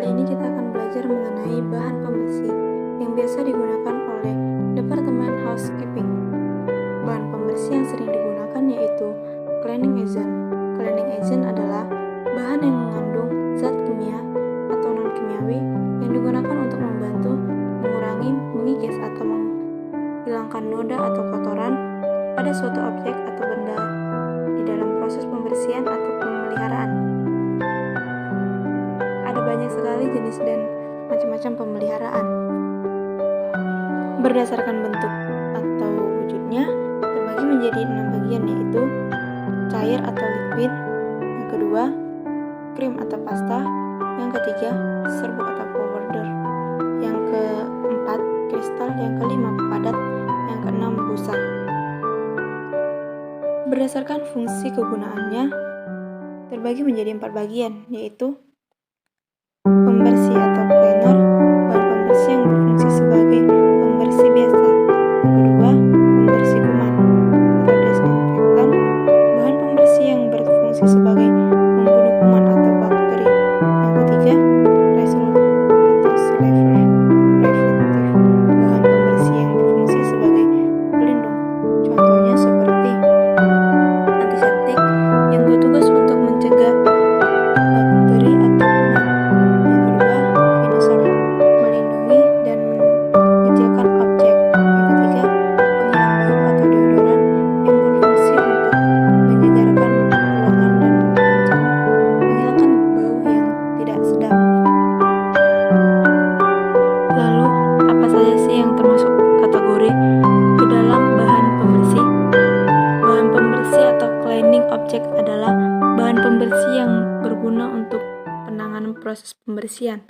ini kita akan belajar mengenai bahan pembersih yang biasa digunakan oleh Departemen Housekeeping. Bahan pembersih yang sering digunakan yaitu cleaning agent. Cleaning agent adalah bahan yang mengandung zat kimia atau non-kimiawi yang digunakan untuk membantu mengurangi, mengikis, atau menghilangkan noda atau kotoran pada suatu objek atau benda di dalam proses pembersihan atau pemeliharaan. Ada banyak sekali jenis dan macam-macam pemeliharaan. Berdasarkan bentuk atau wujudnya, terbagi menjadi 6 bagian, yaitu cair atau liquid, yang kedua krim atau pasta, yang ketiga serbuk atau powder, yang keempat kristal, yang kelima padat, yang keenam busa. Berdasarkan fungsi kegunaannya, terbagi menjadi 4 bagian, yaitu pembersih atau cleaner, bahan pembersih yang berfungsi sebagai pembersih biasa. Yang kedua, pembersih kuman atau desinfektan, bahan pembersih yang berfungsi sebagai membunuh kuman atau bakteri. Yang ketiga, resolve atau saliva preventif, bahan pembersih yang berfungsi sebagai pelindung. Contohnya seperti antiseptik yang bertugas untuk mencegah bakteri atau kuman. Yang kedua, finisher, melindungi dan mengecilkan objek. Yang ketiga, penghilang bau atau deodoran yang berfungsi untuk menyegarkan ruangan dan menghilangkan bau yang tidak sedap. Lalu, apa saja sih yang termasuk kategori ke dalam bahan pembersih? Bahan pembersih atau cleaning object adalah bahan pembersih yang berguna untuk penanganan proses pembersihan.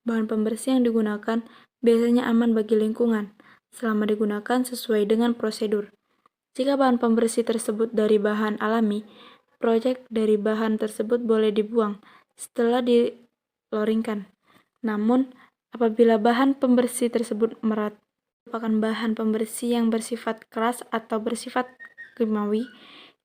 Bahan pembersih yang digunakan biasanya aman bagi lingkungan, selama digunakan sesuai dengan prosedur. Jika bahan pembersih tersebut dari bahan alami, proyek dari bahan tersebut boleh dibuang setelah diloringkan. Namun, apabila bahan pembersih tersebut merupakan bahan pembersih yang bersifat keras atau bersifat kimiawi,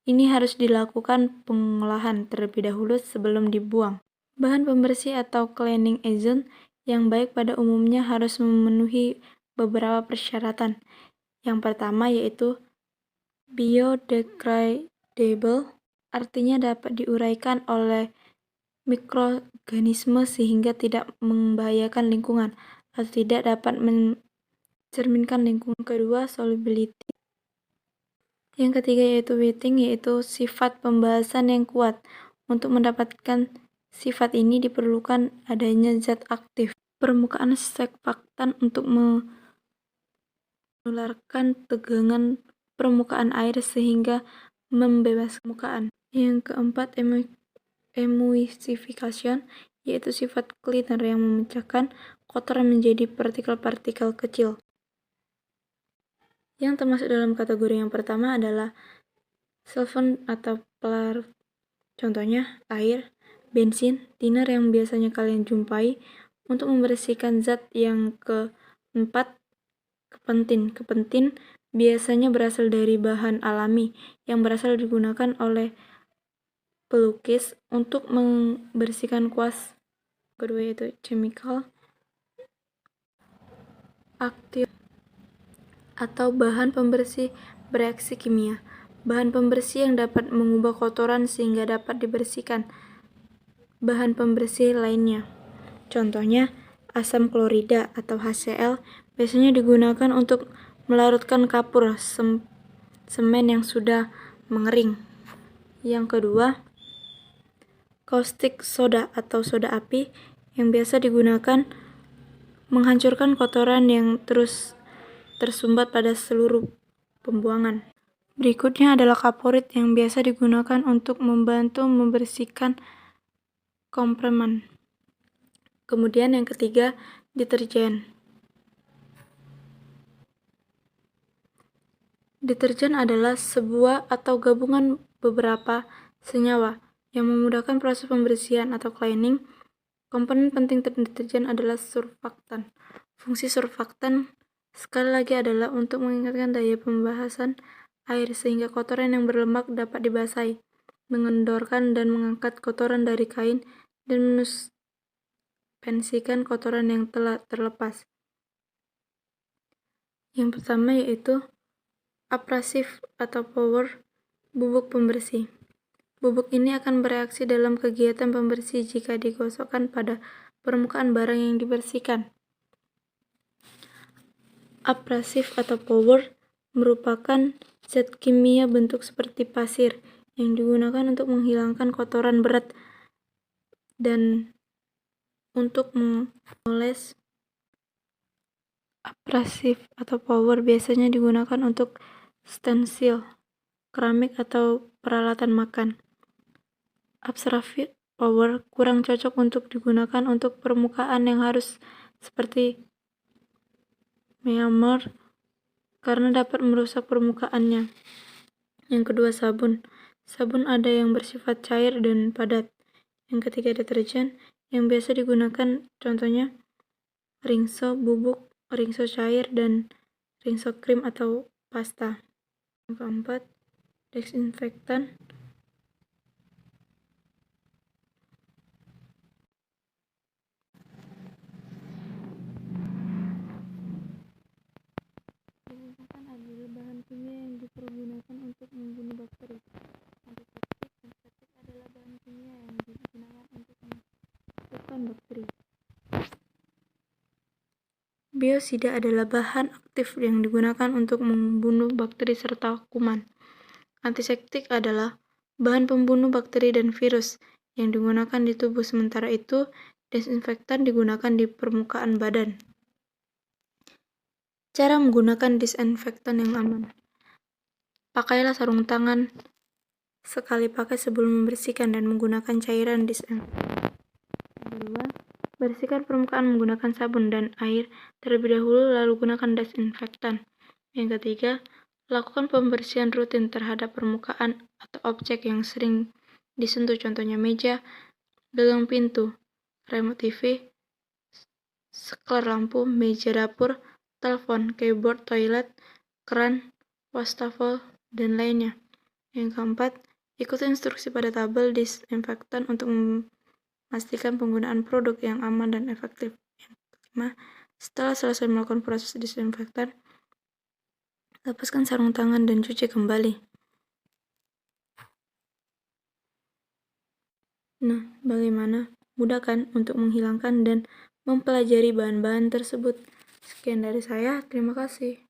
ini harus dilakukan pengolahan terlebih dahulu sebelum dibuang. Bahan pembersih atau cleaning agent yang baik pada umumnya harus memenuhi beberapa persyaratan. Yang pertama yaitu biodegradable, artinya dapat diuraikan oleh mikroorganisme sehingga tidak membahayakan lingkungan atau tidak dapat mencerminkan lingkungan. Kedua, solubility. Yang ketiga yaitu wetting, yaitu sifat pembahasan yang kuat. Untuk mendapatkan sifat ini diperlukan adanya zat aktif permukaan surfaktan untuk menularkan tegangan permukaan air sehingga membebaskan permukaan. Yang keempat, emulsification, yaitu sifat cleaner yang memecahkan kotoran menjadi partikel-partikel kecil. Yang termasuk dalam kategori yang pertama adalah solvent atau pelarut. Contohnya air, bensin, thinner yang biasanya kalian jumpai. Untuk membersihkan zat yang keempat, kepentin. Kepentin biasanya berasal dari bahan alami yang berasal digunakan oleh pelukis untuk membersihkan kuas. Kedua yaitu chemical aktif atau bahan pembersih bereaksi kimia. Bahan pembersih yang dapat mengubah kotoran sehingga dapat dibersihkan bahan pembersih lainnya. Contohnya, asam klorida atau HCl biasanya digunakan untuk melarutkan kapur semen yang sudah mengering. Yang kedua, caustic soda atau soda api yang biasa digunakan menghancurkan kotoran yang terus tersumbat pada seluruh pembuangan. Berikutnya adalah kaporit yang biasa digunakan untuk membantu membersihkan kompreman. Kemudian yang ketiga, deterjen. Deterjen adalah sebuah atau gabungan beberapa senyawa yang memudahkan proses pembersihan atau cleaning. Komponen penting deterjen adalah surfaktan. Fungsi surfaktan sekali lagi adalah untuk meningkatkan daya pembahasan air sehingga kotoran yang berlemak dapat dibasahi, mengendorkan dan mengangkat kotoran dari kain dan mensuspensikan kotoran yang telah terlepas. Yang pertama yaitu abrasif atau power bubuk pembersih. Bubuk ini akan bereaksi dalam kegiatan pembersih jika digosokkan pada permukaan barang yang dibersihkan. Abrasif atau power merupakan zat kimia bentuk seperti pasir yang digunakan untuk menghilangkan kotoran berat dan untuk mengoles. Abrasif atau power biasanya digunakan untuk stensil, keramik atau peralatan makan. Abrasif power kurang cocok untuk digunakan untuk permukaan yang harus seperti meamer karena dapat merusak permukaannya. Yang kedua, sabun. Sabun ada yang bersifat cair dan padat. Yang ketiga, deterjen yang biasa digunakan contohnya rinso bubuk, rinso cair, dan rinso krim atau pasta. Yang keempat, desinfektan. Desinfektan adalah bahan kimia yang dipergunakan untuk membunuh bakteri. Antiseptik adalah bahan kimia yang digunakan untuk mematikan bakteri. Biosida adalah bahan aktif yang digunakan untuk membunuh bakteri serta kuman. Antiseptik adalah bahan pembunuh bakteri dan virus yang digunakan di tubuh, sementara itu desinfektan digunakan di permukaan badan. Cara menggunakan disinfektan yang aman. Pakailah sarung tangan sekali pakai sebelum membersihkan dan menggunakan cairan disinfektan. Kedua, bersihkan permukaan menggunakan sabun dan air terlebih dahulu, lalu gunakan desinfektan. Yang ketiga, lakukan pembersihan rutin terhadap permukaan atau objek yang sering disentuh, contohnya meja, gagang pintu, remote TV, skler lampu, meja dapur, telepon, keyboard, toilet, keran, wastafel, dan lainnya. Yang keempat, ikuti instruksi pada tabel disinfektan untuk memastikan penggunaan produk yang aman dan efektif. Yang kelima, setelah selesai melakukan proses disinfektan, lepaskan sarung tangan dan cuci kembali. Nah, bagaimana? Mudah kan untuk menghilangkan dan mempelajari bahan-bahan tersebut? Sekian dari saya, terima kasih.